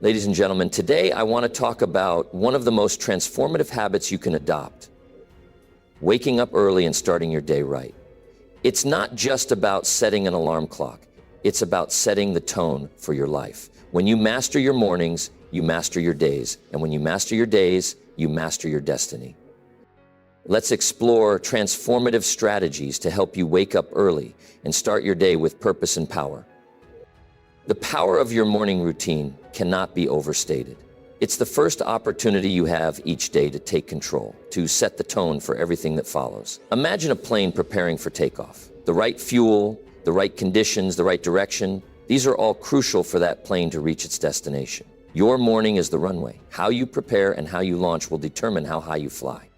Ladies and gentlemen, today I want to talk about one of the most transformative habits you can adopt: waking up early and starting your day right. It's not just about setting an alarm clock. It's about setting the tone for your life. When you master your mornings, you master your days. And when you master your days, you master your destiny. Let's explore transformative strategies to help you wake up early and start your day with purpose and power. The power of your morning routine cannot be overstated. It's the first opportunity you have each day to take control, to set the tone for everything that follows. Imagine a plane preparing for takeoff. The right fuel, the right conditions, the right direction, these are all crucial for that plane to reach its destination. Your morning is the runway. How you prepare and how you launch will determine how high you fly.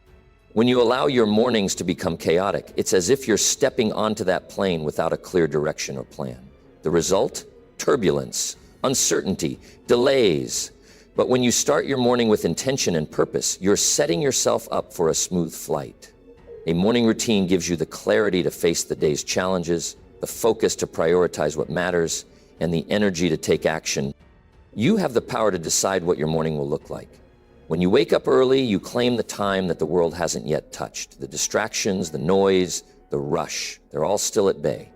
When you allow your mornings to become chaotic, it's as if you're stepping onto that plane without a clear direction or plan. The result? Turbulence, uncertainty, delays. But when you start your morning with intention and purpose, you're setting yourself up for a smooth flight. A morning routine gives you the clarity to face the day's challenges, the focus to prioritize what matters, and the energy to take action. You have the power to decide what your morning will look like. When you wake up early, you claim the time that the world hasn't yet touched. The distractions, the noise, the rush, they're all still at bay.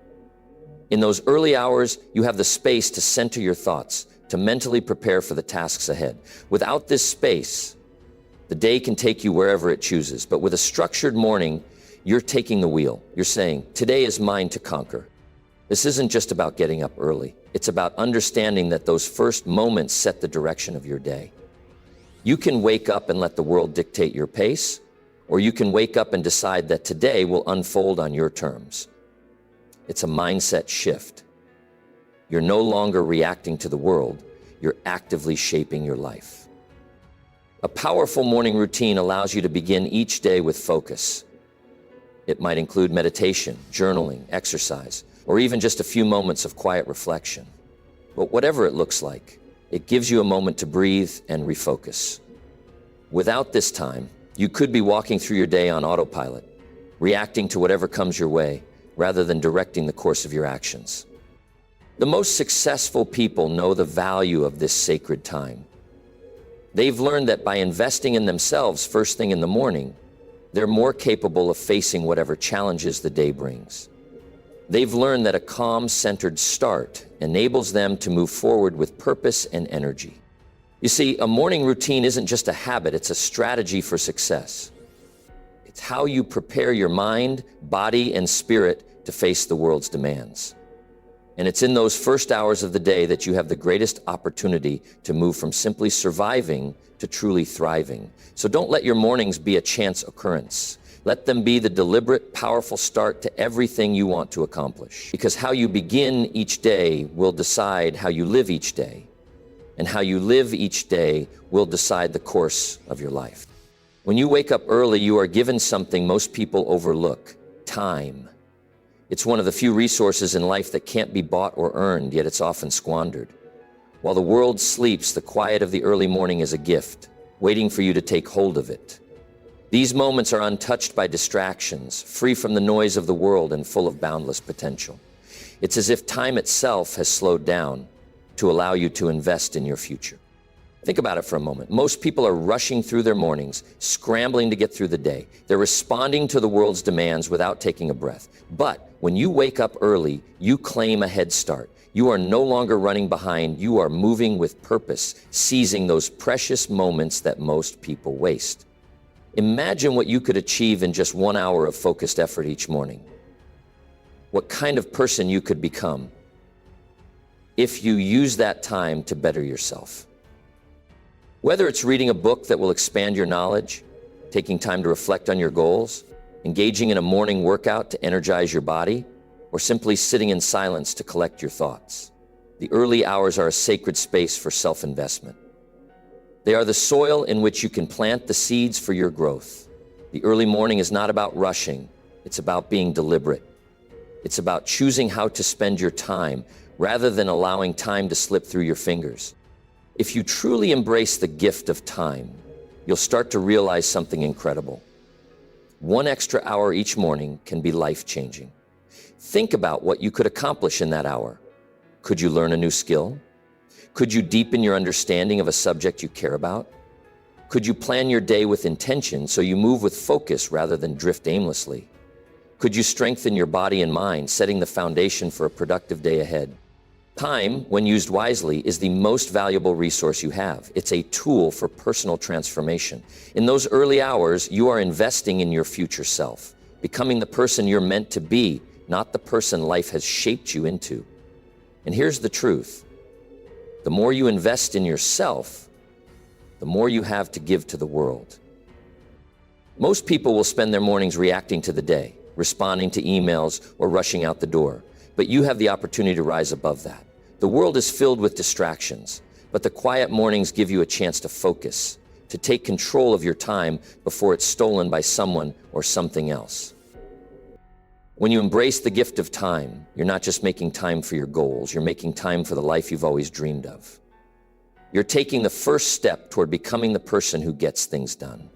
In those early hours, you have the space to center your thoughts, to mentally prepare for the tasks ahead. Without this space, the day can take you wherever it chooses. But with a structured morning, you're taking the wheel. You're saying, today is mine to conquer. This isn't just about getting up early. It's about understanding that those first moments set the direction of your day. You can wake up and let the world dictate your pace, or you can wake up and decide that today will unfold on your terms. It's a mindset shift. You're no longer reacting to the world, you're actively shaping your life. A powerful morning routine allows you to begin each day with focus. It might include meditation, journaling, exercise, or even just a few moments of quiet reflection. But whatever it looks like, it gives you a moment to breathe and refocus. Without this time, you could be walking through your day on autopilot, reacting to whatever comes your way, rather than directing the course of your actions. The most successful people know the value of this sacred time. They've learned that by investing in themselves first thing in the morning, they're more capable of facing whatever challenges the day brings. They've learned that a calm, centered start enables them to move forward with purpose and energy. You see, a morning routine isn't just a habit, it's a strategy for success. It's how you prepare your mind, body, and spirit to face the world's demands. And it's in those first hours of the day that you have the greatest opportunity to move from simply surviving to truly thriving. So don't let your mornings be a chance occurrence. Let them be the deliberate, powerful start to everything you want to accomplish. Because how you begin each day will decide how you live each day. And how you live each day will decide the course of your life. When you wake up early, you are given something most people overlook: time. It's one of the few resources in life that can't be bought or earned, yet it's often squandered. While the world sleeps, the quiet of the early morning is a gift, waiting for you to take hold of it. These moments are untouched by distractions, free from the noise of the world and full of boundless potential. It's as if time itself has slowed down to allow you to invest in your future. Think about it for a moment. Most people are rushing through their mornings, scrambling to get through the day. They're responding to the world's demands without taking a breath. But when you wake up early, you claim a head start. You are no longer running behind. You are moving with purpose, seizing those precious moments that most people waste. Imagine what you could achieve in just 1 hour of focused effort each morning. What kind of person you could become if you use that time to better yourself. Whether it's reading a book that will expand your knowledge, taking time to reflect on your goals, engaging in a morning workout to energize your body, or simply sitting in silence to collect your thoughts. The early hours are a sacred space for self-investment. They are the soil in which you can plant the seeds for your growth. The early morning is not about rushing, it's about being deliberate. It's about choosing how to spend your time rather than allowing time to slip through your fingers. If you truly embrace the gift of time, you'll start to realize something incredible. 1 extra hour each morning can be life-changing. Think about what you could accomplish in that hour. Could you learn a new skill? Could you deepen your understanding of a subject you care about? Could you plan your day with intention so you move with focus rather than drift aimlessly? Could you strengthen your body and mind, setting the foundation for a productive day ahead? Time, when used wisely, is the most valuable resource you have. It's a tool for personal transformation. In those early hours, you are investing in your future self, becoming the person you're meant to be, not the person life has shaped you into. And here's the truth. The more you invest in yourself, the more you have to give to the world. Most people will spend their mornings reacting to the day, responding to emails, or rushing out the door. But you have the opportunity to rise above that. The world is filled with distractions, but the quiet mornings give you a chance to focus, to take control of your time before it's stolen by someone or something else. When you embrace the gift of time, you're not just making time for your goals, you're making time for the life you've always dreamed of. You're taking the first step toward becoming the person who gets things done,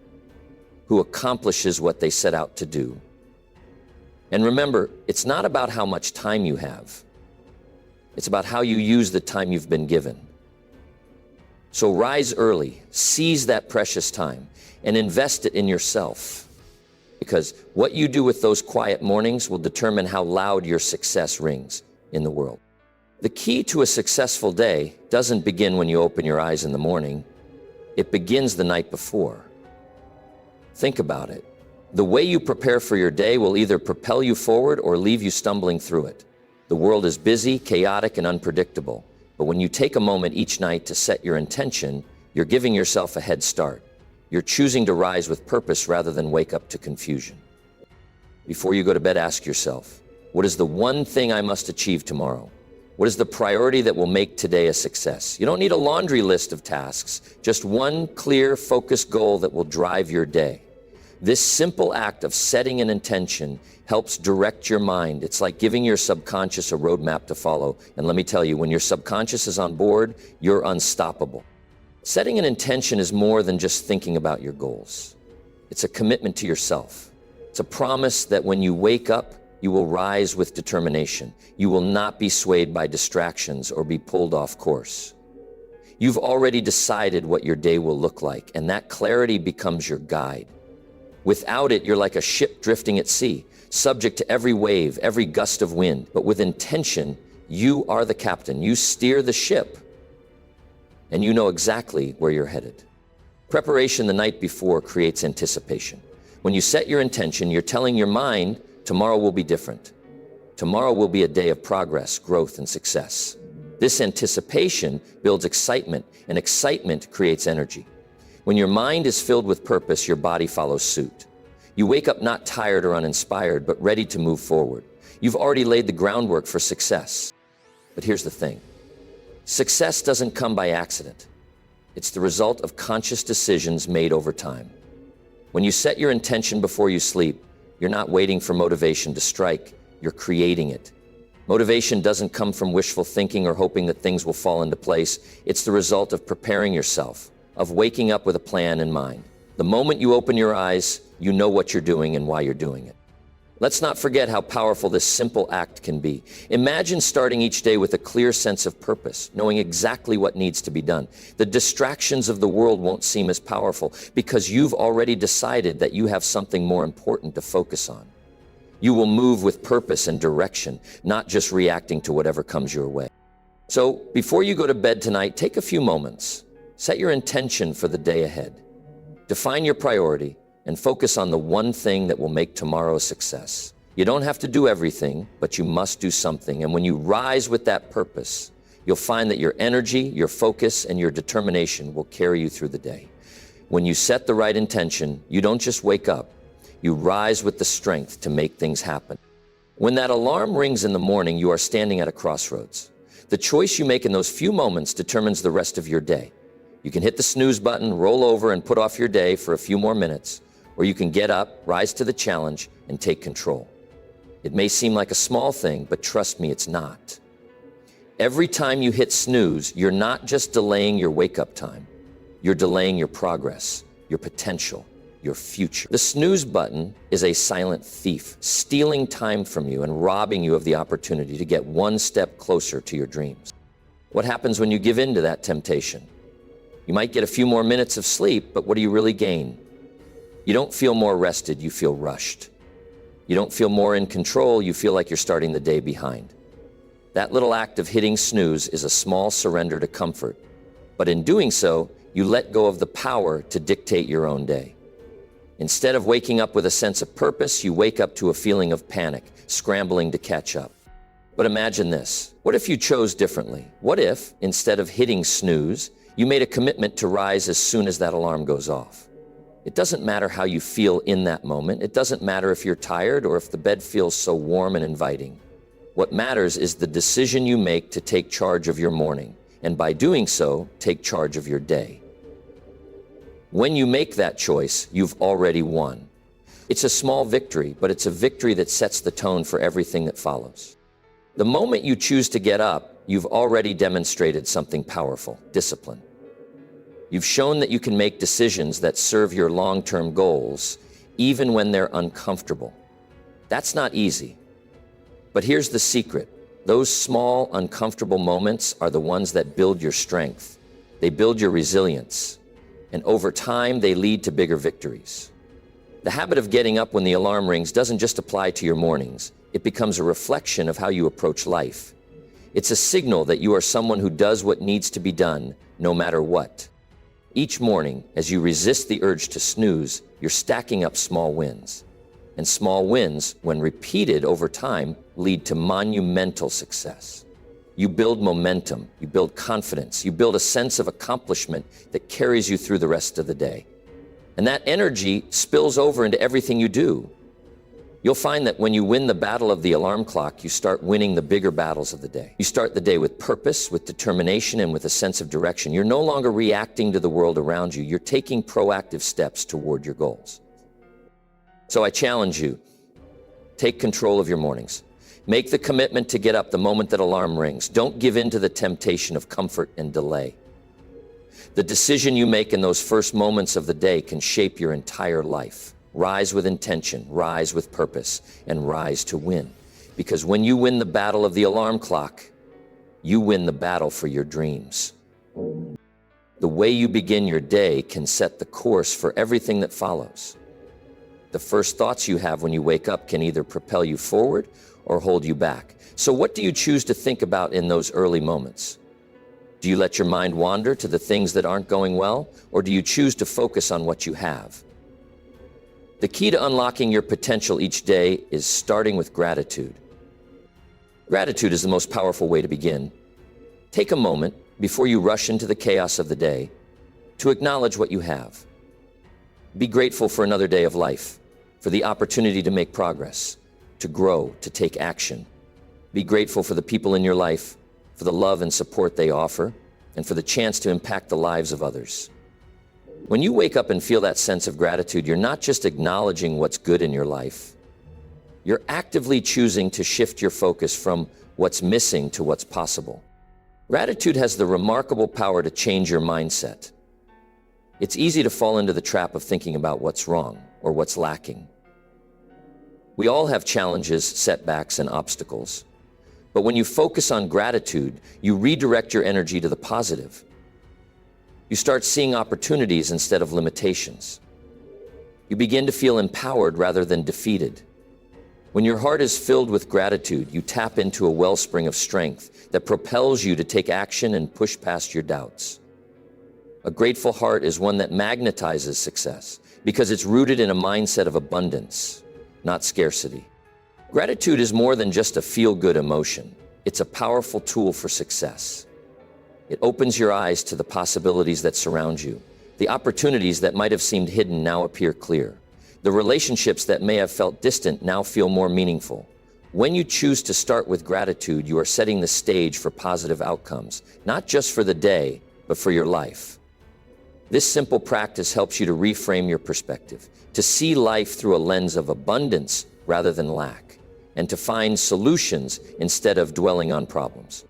who accomplishes what they set out to do. And remember, it's not about how much time you have. It's about how you use the time you've been given. So rise early, seize that precious time, and invest it in yourself. Because what you do with those quiet mornings will determine how loud your success rings in the world. The key to a successful day doesn't begin when you open your eyes in the morning. It begins the night before. Think about it. The way you prepare for your day will either propel you forward or leave you stumbling through it. The world is busy, chaotic, and unpredictable. But when you take a moment each night to set your intention, you're giving yourself a head start. You're choosing to rise with purpose rather than wake up to confusion. Before you go to bed, ask yourself, what is the one thing I must achieve tomorrow? What is the priority that will make today a success? You don't need a laundry list of tasks, just one clear, focused goal that will drive your day. This simple act of setting an intention helps direct your mind. It's like giving your subconscious a roadmap to follow. And let me tell you, when your subconscious is on board, you're unstoppable. Setting an intention is more than just thinking about your goals. It's a commitment to yourself. It's a promise that when you wake up, you will rise with determination. You will not be swayed by distractions or be pulled off course. You've already decided what your day will look like, and that clarity becomes your guide. Without it, you're like a ship drifting at sea, subject to every wave, every gust of wind. But with intention, you are the captain. You steer the ship, and you know exactly where you're headed. Preparation the night before creates anticipation. When you set your intention, you're telling your mind, tomorrow will be different. Tomorrow will be a day of progress, growth, and success. This anticipation builds excitement, and excitement creates energy. When your mind is filled with purpose, your body follows suit. You wake up not tired or uninspired, but ready to move forward. You've already laid the groundwork for success. But here's the thing. Success doesn't come by accident. It's the result of conscious decisions made over time. When you set your intention before you sleep, you're not waiting for motivation to strike, you're creating it. Motivation doesn't come from wishful thinking or hoping that things will fall into place. It's the result of preparing yourself, of waking up with a plan in mind. The moment you open your eyes, you know what you're doing and why you're doing it. Let's not forget how powerful this simple act can be. Imagine starting each day with a clear sense of purpose, knowing exactly what needs to be done. The distractions of the world won't seem as powerful because you've already decided that you have something more important to focus on. You will move with purpose and direction, not just reacting to whatever comes your way. So before you go to bed tonight, take a few moments. Set your intention for the day ahead. Define your priority and focus on the one thing that will make tomorrow a success. You don't have to do everything, but you must do something. And when you rise with that purpose, you'll find that your energy, your focus, and your determination will carry you through the day. When you set the right intention, you don't just wake up, you rise with the strength to make things happen. When that alarm rings in the morning, you are standing at a crossroads. The choice you make in those few moments determines the rest of your day. You can hit the snooze button, roll over, and put off your day for a few more minutes, or you can get up, rise to the challenge, and take control. It may seem like a small thing, but trust me, it's not. Every time you hit snooze, you're not just delaying your wake-up time. You're delaying your progress, your potential, your future. The snooze button is a silent thief, stealing time from you and robbing you of the opportunity to get one step closer to your dreams. What happens when you give in to that temptation? You might get a few more minutes of sleep, but what do you really gain? You don't feel more rested, you feel rushed. You don't feel more in control, you feel like you're starting the day behind. That little act of hitting snooze is a small surrender to comfort. But in doing so, you let go of the power to dictate your own day. Instead of waking up with a sense of purpose, you wake up to a feeling of panic, scrambling to catch up. But imagine this. What if you chose differently? What if, instead of hitting snooze, you made a commitment to rise as soon as that alarm goes off? It doesn't matter how you feel in that moment. It doesn't matter if you're tired or if the bed feels so warm and inviting. What matters is the decision you make to take charge of your morning, and by doing so, take charge of your day. When you make that choice, you've already won. It's a small victory, but it's a victory that sets the tone for everything that follows. The moment you choose to get up, you've already demonstrated something powerful: discipline. You've shown that you can make decisions that serve your long-term goals, even when they're uncomfortable. That's not easy. But here's the secret. Those small, uncomfortable moments are the ones that build your strength. They build your resilience. And over time, they lead to bigger victories. The habit of getting up when the alarm rings doesn't just apply to your mornings. It becomes a reflection of how you approach life. It's a signal that you are someone who does what needs to be done, no matter what. Each morning, as you resist the urge to snooze, you're stacking up small wins. And small wins, when repeated over time, lead to monumental success. You build momentum, you build confidence, you build a sense of accomplishment that carries you through the rest of the day. And that energy spills over into everything you do. You'll find that when you win the battle of the alarm clock, you start winning the bigger battles of the day. You start the day with purpose, with determination, and with a sense of direction. You're no longer reacting to the world around you. You're taking proactive steps toward your goals. So I challenge you, take control of your mornings. Make the commitment to get up the moment that alarm rings. Don't give in to the temptation of comfort and delay. The decision you make in those first moments of the day can shape your entire life. Rise with intention, rise with purpose, and rise to win. Because when you win the battle of the alarm clock, you win the battle for your dreams. The way you begin your day can set the course for everything that follows. The first thoughts you have when you wake up can either propel you forward or hold you back. So what do you choose to think about in those early moments? Do you let your mind wander to the things that aren't going well, or do you choose to focus on what you have? The key to unlocking your potential each day is starting with gratitude. Gratitude is the most powerful way to begin. Take a moment before you rush into the chaos of the day to acknowledge what you have. Be grateful for another day of life, for the opportunity to make progress, to grow, to take action. Be grateful for the people in your life, for the love and support they offer, and for the chance to impact the lives of others. When you wake up and feel that sense of gratitude, you're not just acknowledging what's good in your life. You're actively choosing to shift your focus from what's missing to what's possible. Gratitude has the remarkable power to change your mindset. It's easy to fall into the trap of thinking about what's wrong or what's lacking. We all have challenges, setbacks, and obstacles. But when you focus on gratitude, you redirect your energy to the positive. You start seeing opportunities instead of limitations. You begin to feel empowered rather than defeated. When your heart is filled with gratitude, you tap into a wellspring of strength that propels you to take action and push past your doubts. A grateful heart is one that magnetizes success because it's rooted in a mindset of abundance, not scarcity. Gratitude is more than just a feel-good emotion. It's a powerful tool for success. It opens your eyes to the possibilities that surround you. The opportunities that might have seemed hidden now appear clear. The relationships that may have felt distant now feel more meaningful. When you choose to start with gratitude, you are setting the stage for positive outcomes, not just for the day, but for your life. This simple practice helps you to reframe your perspective, to see life through a lens of abundance rather than lack, and to find solutions instead of dwelling on problems.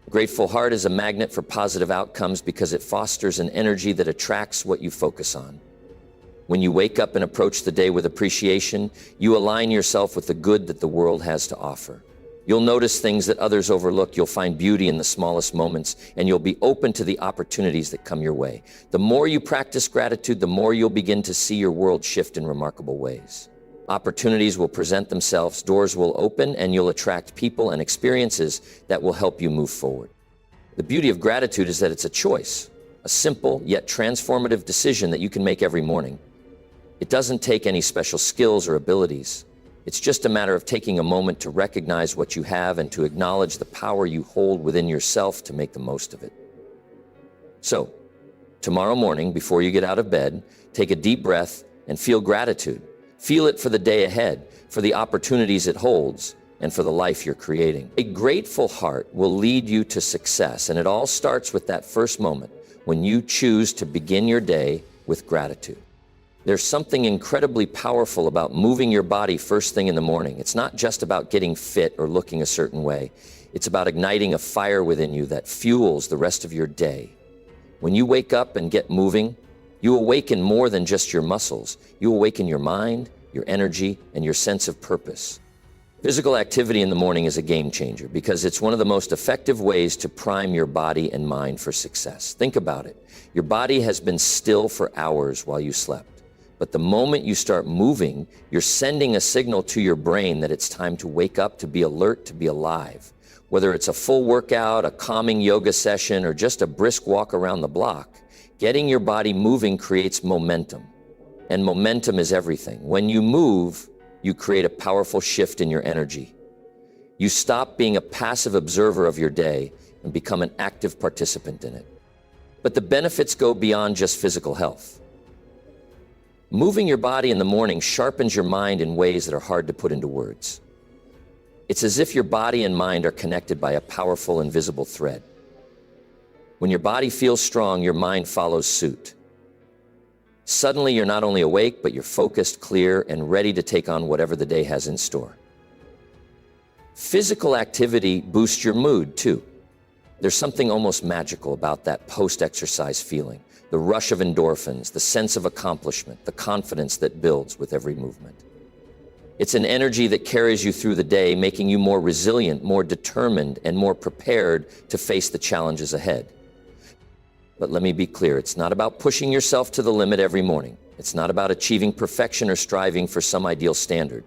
A grateful heart is a magnet for positive outcomes because it fosters an energy that attracts what you focus on. When you wake up and approach the day with appreciation, you align yourself with the good that the world has to offer. You'll notice things that others overlook. You'll find beauty in the smallest moments, and you'll be open to the opportunities that come your way. The more you practice gratitude, the more you'll begin to see your world shift in remarkable ways. Opportunities will present themselves, doors will open, and you'll attract people and experiences that will help you move forward. The beauty of gratitude is that it's a choice, a simple yet transformative decision that you can make every morning. It doesn't take any special skills or abilities. It's just a matter of taking a moment to recognize what you have and to acknowledge the power you hold within yourself to make the most of it. So, tomorrow morning, before you get out of bed, take a deep breath and feel gratitude. Feel it for the day ahead, for the opportunities it holds, and for the life you're creating. A grateful heart will lead you to success, and it all starts with that first moment when you choose to begin your day with gratitude. There's something incredibly powerful about moving your body first thing in the morning. It's not just about getting fit or looking a certain way. It's about igniting a fire within you that fuels the rest of your day. When you wake up and get moving, you awaken more than just your muscles. You awaken your mind, your energy, and your sense of purpose. Physical activity in the morning is a game changer because it's one of the most effective ways to prime your body and mind for success. Think about it. Your body has been still for hours while you slept. But the moment you start moving, you're sending a signal to your brain that it's time to wake up, to be alert, to be alive. Whether it's a full workout, a calming yoga session, or just a brisk walk around the block, getting your body moving creates momentum. And momentum is everything. When you move, you create a powerful shift in your energy. You stop being a passive observer of your day and become an active participant in it. But the benefits go beyond just physical health. Moving your body in the morning sharpens your mind in ways that are hard to put into words. It's as if your body and mind are connected by a powerful invisible thread. When your body feels strong, your mind follows suit. Suddenly, you're not only awake, but you're focused, clear, and ready to take on whatever the day has in store. Physical activity boosts your mood, too. There's something almost magical about that post-exercise feeling. The rush of endorphins, the sense of accomplishment, the confidence that builds with every movement. It's an energy that carries you through the day, making you more resilient, more determined, and more prepared to face the challenges ahead. But let me be clear, it's not about pushing yourself to the limit every morning. It's not about achieving perfection or striving for some ideal standard.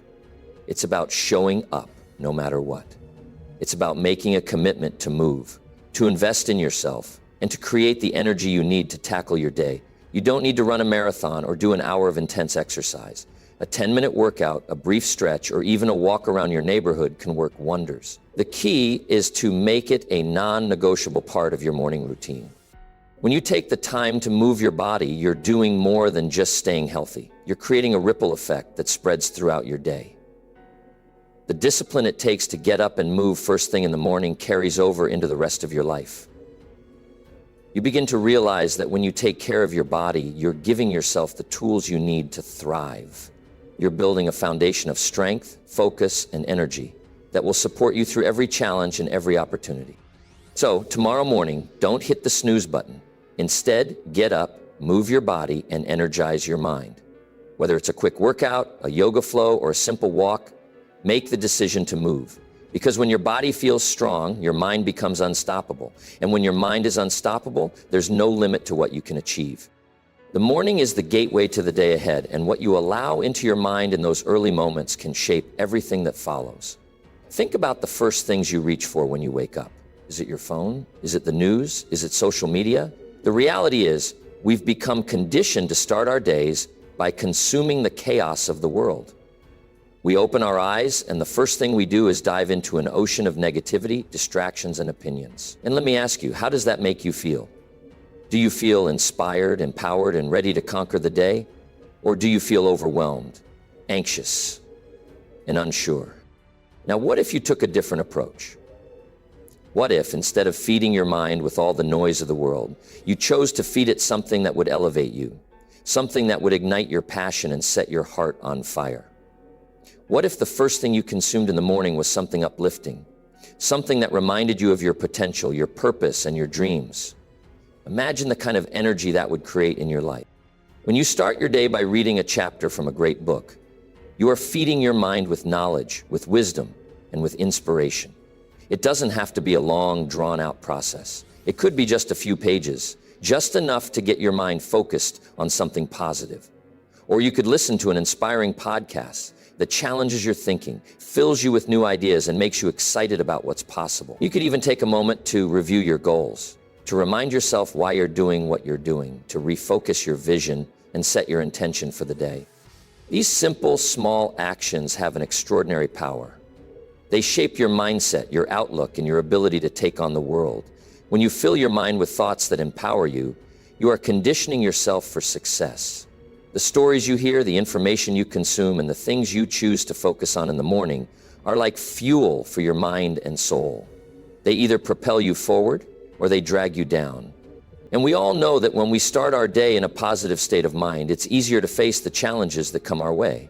It's about showing up no matter what. It's about making a commitment to move, to invest in yourself, and to create the energy you need to tackle your day. You don't need to run a marathon or do an hour of intense exercise. A 10-minute workout, a brief stretch, or even a walk around your neighborhood can work wonders. The key is to make it a non-negotiable part of your morning routine. When you take the time to move your body, you're doing more than just staying healthy. You're creating a ripple effect that spreads throughout your day. The discipline it takes to get up and move first thing in the morning carries over into the rest of your life. You begin to realize that when you take care of your body, you're giving yourself the tools you need to thrive. You're building a foundation of strength, focus, and energy that will support you through every challenge and every opportunity. So, tomorrow morning, don't hit the snooze button. Instead, get up, move your body, and energize your mind. Whether it's a quick workout, a yoga flow, or a simple walk, make the decision to move. Because when your body feels strong, your mind becomes unstoppable. And when your mind is unstoppable, there's no limit to what you can achieve. The morning is the gateway to the day ahead, and what you allow into your mind in those early moments can shape everything that follows. Think about the first things you reach for when you wake up. Is it your phone? Is it the news? Is it social media? The reality is, we've become conditioned to start our days by consuming the chaos of the world. We open our eyes, and the first thing we do is dive into an ocean of negativity, distractions, and opinions. And let me ask you, how does that make you feel? Do you feel inspired, empowered, and ready to conquer the day? Or do you feel overwhelmed, anxious, and unsure? Now, what if you took a different approach? What if, instead of feeding your mind with all the noise of the world, you chose to feed it something that would elevate you, something that would ignite your passion and set your heart on fire? What if the first thing you consumed in the morning was something uplifting, something that reminded you of your potential, your purpose, and your dreams? Imagine the kind of energy that would create in your life. When you start your day by reading a chapter from a great book, you are feeding your mind with knowledge, with wisdom, and with inspiration. It doesn't have to be a long, drawn-out process. It could be just a few pages, just enough to get your mind focused on something positive. Or you could listen to an inspiring podcast that challenges your thinking, fills you with new ideas, and makes you excited about what's possible. You could even take a moment to review your goals, to remind yourself why you're doing what you're doing, to refocus your vision and set your intention for the day. These simple, small actions have an extraordinary power. They shape your mindset, your outlook, and your ability to take on the world. When you fill your mind with thoughts that empower you, you are conditioning yourself for success. The stories you hear, the information you consume, and the things you choose to focus on in the morning are like fuel for your mind and soul. They either propel you forward or they drag you down. And we all know that when we start our day in a positive state of mind, it's easier to face the challenges that come our way.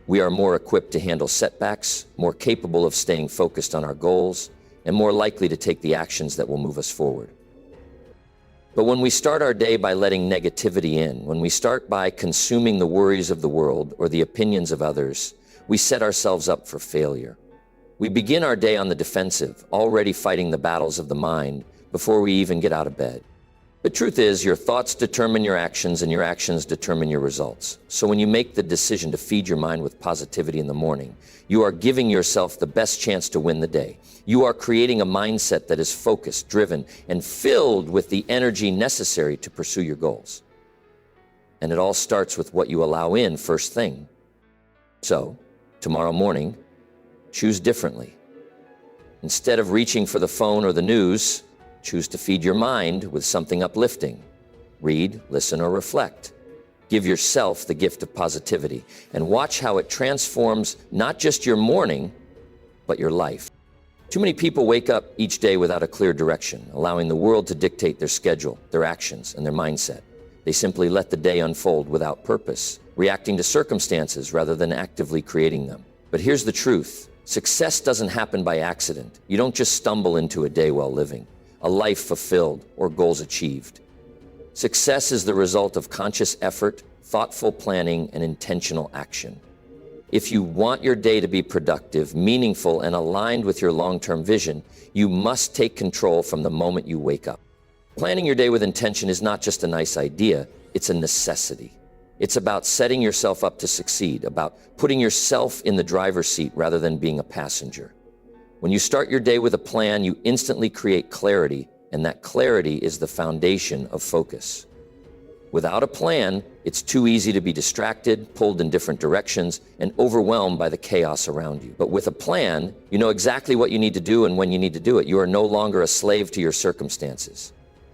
We are more equipped to handle setbacks, more capable of staying focused on our goals, and more likely to take the actions that will move us forward. But when we start our day by letting negativity in, when we start by consuming the worries of the world or the opinions of others, we set ourselves up for failure. We begin our day on the defensive, already fighting the battles of the mind before we even get out of bed. The truth is, your thoughts determine your actions and your actions determine your results. So when you make the decision to feed your mind with positivity in the morning, you are giving yourself the best chance to win the day. You are creating a mindset that is focused, driven, and filled with the energy necessary to pursue your goals. And it all starts with what you allow in first thing. So, tomorrow morning, choose differently. Instead of reaching for the phone or the news, choose to feed your mind with something uplifting. Read, listen, or reflect. Give yourself the gift of positivity and watch how it transforms not just your morning, but your life. Too many people wake up each day without a clear direction, allowing the world to dictate their schedule, their actions, and their mindset. They simply let the day unfold without purpose, reacting to circumstances rather than actively creating them. But here's the truth. Success doesn't happen by accident. You don't just stumble into a day while living, a life fulfilled, or goals achieved. Success is the result of conscious effort, thoughtful planning, and intentional action. If you want your day to be productive, meaningful, and aligned with your long-term vision, you must take control from the moment you wake up. Planning your day with intention is not just a nice idea, it's a necessity. It's about setting yourself up to succeed, about putting yourself in the driver's seat rather than being a passenger. When you start your day with a plan, you instantly create clarity, and that clarity is the foundation of focus. Without a plan, it's too easy to be distracted, pulled in different directions, and overwhelmed by the chaos around you. But with a plan, you know exactly what you need to do and when you need to do it. You are no longer a slave to your circumstances.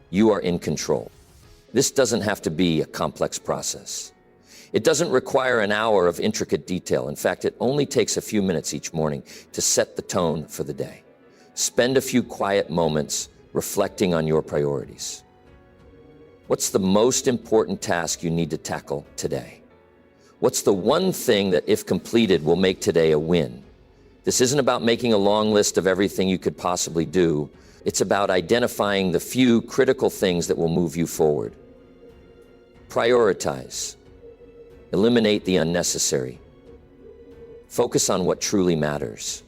You are in control. This doesn't have to be a complex process. It doesn't require an hour of intricate detail. In fact, it only takes a few minutes each morning to set the tone for the day. Spend a few quiet moments reflecting on your priorities. What's the most important task you need to tackle today? What's the one thing that, if completed, will make today a win? This isn't about making a long list of everything you could possibly do. It's about identifying the few critical things that will move you forward. Prioritize. Eliminate the unnecessary. Focus on what truly matters.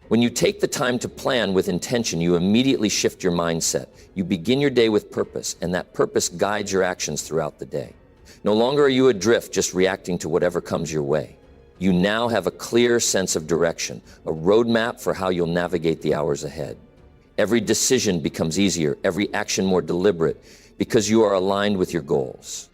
When you take the time to plan with intention, you immediately shift your mindset. You begin your day with purpose, and that purpose guides your actions throughout the day. No longer are you adrift, just reacting to whatever comes your way. You now have a clear sense of direction, a roadmap for how you'll navigate the hours ahead. Every decision becomes easier, every action more deliberate, because you are aligned with your goals.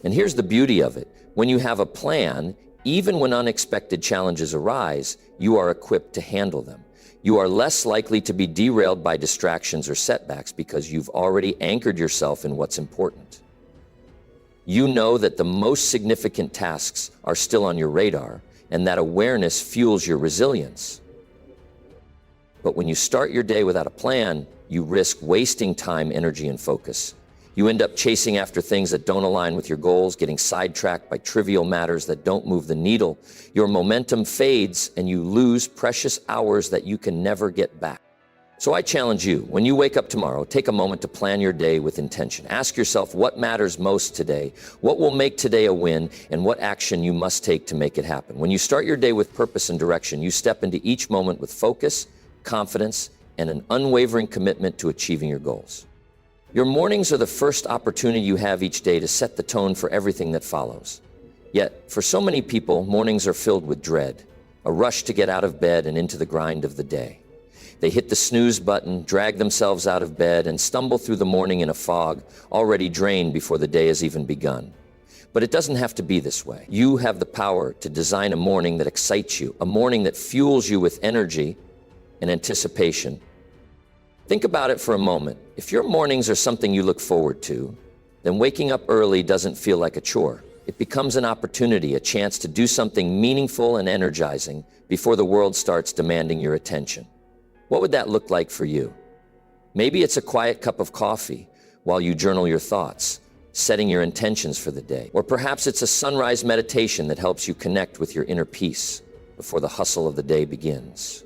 And here's the beauty of it. When you have a plan, even when unexpected challenges arise, you are equipped to handle them. You are less likely to be derailed by distractions or setbacks because you've already anchored yourself in what's important. You know that the most significant tasks are still on your radar, and that awareness fuels your resilience. But when you start your day without a plan, you risk wasting time, energy, and focus. You end up chasing after things that don't align with your goals, getting sidetracked by trivial matters that don't move the needle. Your momentum fades and you lose precious hours that you can never get back. So I challenge you, when you wake up tomorrow, take a moment to plan your day with intention. Ask yourself what matters most today, what will make today a win, and what action you must take to make it happen. When you start your day with purpose and direction, you step into each moment with focus, confidence, and an unwavering commitment to achieving your goals. Your mornings are the first opportunity you have each day to set the tone for everything that follows. Yet, for so many people, mornings are filled with dread, a rush to get out of bed and into the grind of the day. They hit the snooze button, drag themselves out of bed, and stumble through the morning in a fog, already drained before the day has even begun. But it doesn't have to be this way. You have the power to design a morning that excites you, a morning that fuels you with energy and anticipation. Think about it for a moment. If your mornings are something you look forward to, then waking up early doesn't feel like a chore. It becomes an opportunity, a chance to do something meaningful and energizing before the world starts demanding your attention. What would that look like for you? Maybe it's a quiet cup of coffee while you journal your thoughts, setting your intentions for the day. Or perhaps it's a sunrise meditation that helps you connect with your inner peace before the hustle of the day begins.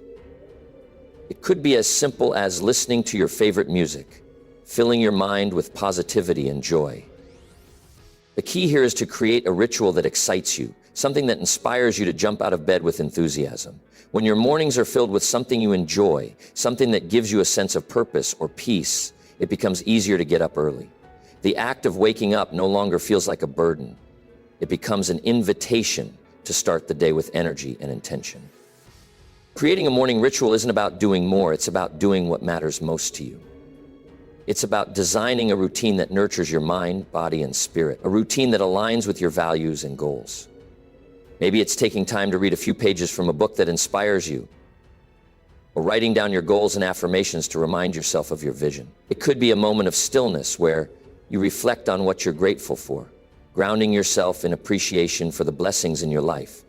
It could be as simple as listening to your favorite music, filling your mind with positivity and joy. The key here is to create a ritual that excites you, something that inspires you to jump out of bed with enthusiasm. When your mornings are filled with something you enjoy, something that gives you a sense of purpose or peace, it becomes easier to get up early. The act of waking up no longer feels like a burden. It becomes an invitation to start the day with energy and intention. Creating a morning ritual isn't about doing more, it's about doing what matters most to you. It's about designing a routine that nurtures your mind, body, and spirit, a routine that aligns with your values and goals. Maybe it's taking time to read a few pages from a book that inspires you, or writing down your goals and affirmations to remind yourself of your vision. It could be a moment of stillness where you reflect on what you're grateful for, grounding yourself in appreciation for the blessings in your life.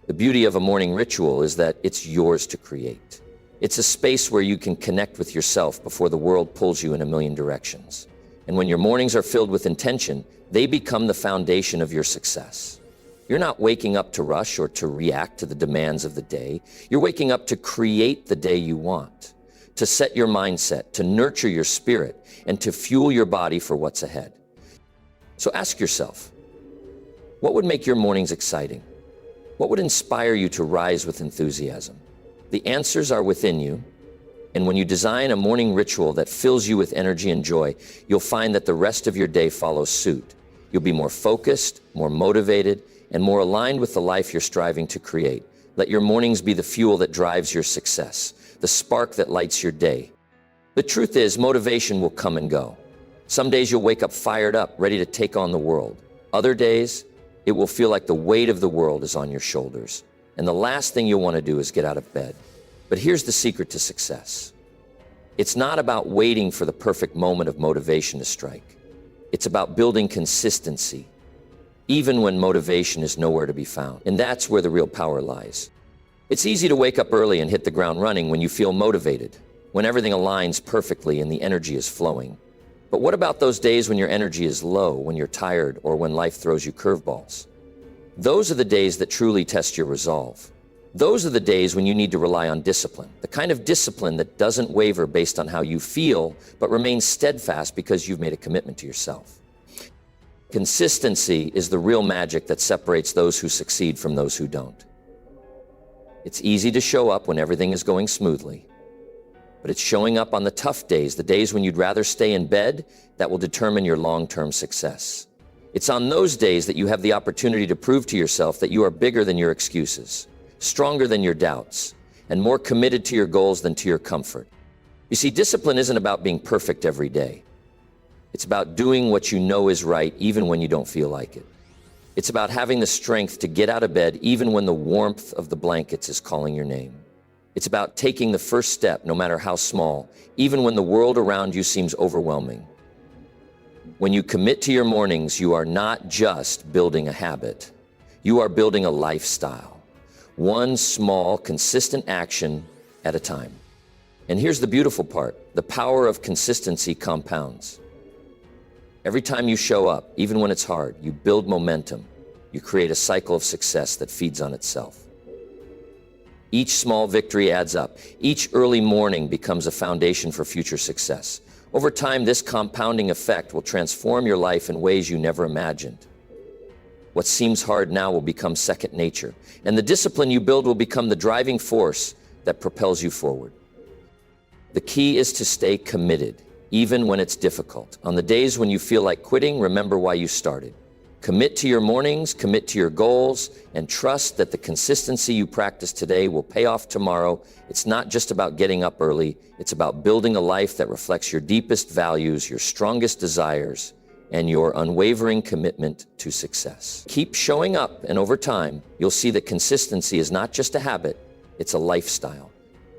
The beauty of a morning ritual is that it's yours to create. It's a space where you can connect with yourself before the world pulls you in a million directions. And when your mornings are filled with intention, they become the foundation of your success. You're not waking up to rush or to react to the demands of the day. You're waking up to create the day you want, to set your mindset, to nurture your spirit, and to fuel your body for what's ahead. So ask yourself, what would make your mornings exciting? What would inspire you to rise with enthusiasm? The answers are within you, and when you design a morning ritual that fills you with energy and joy, you'll find that the rest of your day follows suit. You'll be more focused, more motivated, and more aligned with the life you're striving to create. Let your mornings be the fuel that drives your success, the spark that lights your day. The truth is, motivation will come and go. Some days you'll wake up fired up, ready to take on the world. Other days, it will feel like the weight of the world is on your shoulders. And the last thing you'll want to do is get out of bed. But here's the secret to success. It's not about waiting for the perfect moment of motivation to strike. It's about building consistency, even when motivation is nowhere to be found. And that's where the real power lies. It's easy to wake up early and hit the ground running when you feel motivated, when everything aligns perfectly and the energy is flowing. But what about those days when your energy is low, when you're tired, or when life throws you curveballs? Those are the days that truly test your resolve. Those are the days when you need to rely on discipline, the kind of discipline that doesn't waver based on how you feel, but remains steadfast because you've made a commitment to yourself. Consistency is the real magic that separates those who succeed from those who don't. It's easy to show up when everything is going smoothly, but it's showing up on the tough days, the days when you'd rather stay in bed, that will determine your long-term success. It's on those days that you have the opportunity to prove to yourself that you are bigger than your excuses, stronger than your doubts, and more committed to your goals than to your comfort. You see, discipline isn't about being perfect every day. It's about doing what you know is right, even when you don't feel like it. It's about having the strength to get out of bed, even when the warmth of the blankets is calling your name. It's about taking the first step, no matter how small, even when the world around you seems overwhelming. When you commit to your mornings, you are not just building a habit. You are building a lifestyle, one small, consistent action at a time. And here's the beautiful part. The power of consistency compounds. Every time you show up, even when it's hard, you build momentum. You create a cycle of success that feeds on itself. Each small victory adds up. Each early morning becomes a foundation for future success. Over time, this compounding effect will transform your life in ways you never imagined. What seems hard now will become second nature, and the discipline you build will become the driving force that propels you forward. The key is to stay committed, even when it's difficult. On the days when you feel like quitting, remember why you started. Commit to your mornings, commit to your goals, and trust that the consistency you practice today will pay off tomorrow. It's not just about getting up early, it's about building a life that reflects your deepest values, your strongest desires, and your unwavering commitment to success. Keep showing up, and over time, you'll see that consistency is not just a habit, it's a lifestyle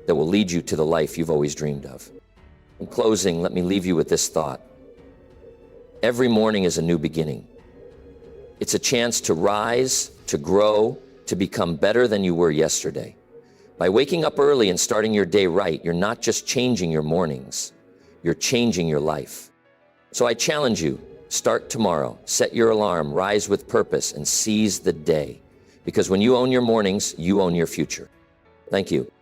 that will lead you to the life you've always dreamed of. In closing, let me leave you with this thought. Every morning is a new beginning. It's a chance to rise, to grow, to become better than you were yesterday. By waking up early and starting your day right, you're not just changing your mornings, you're changing your life. So I challenge you, start tomorrow, set your alarm, rise with purpose, and seize the day. Because when you own your mornings, you own your future. Thank you.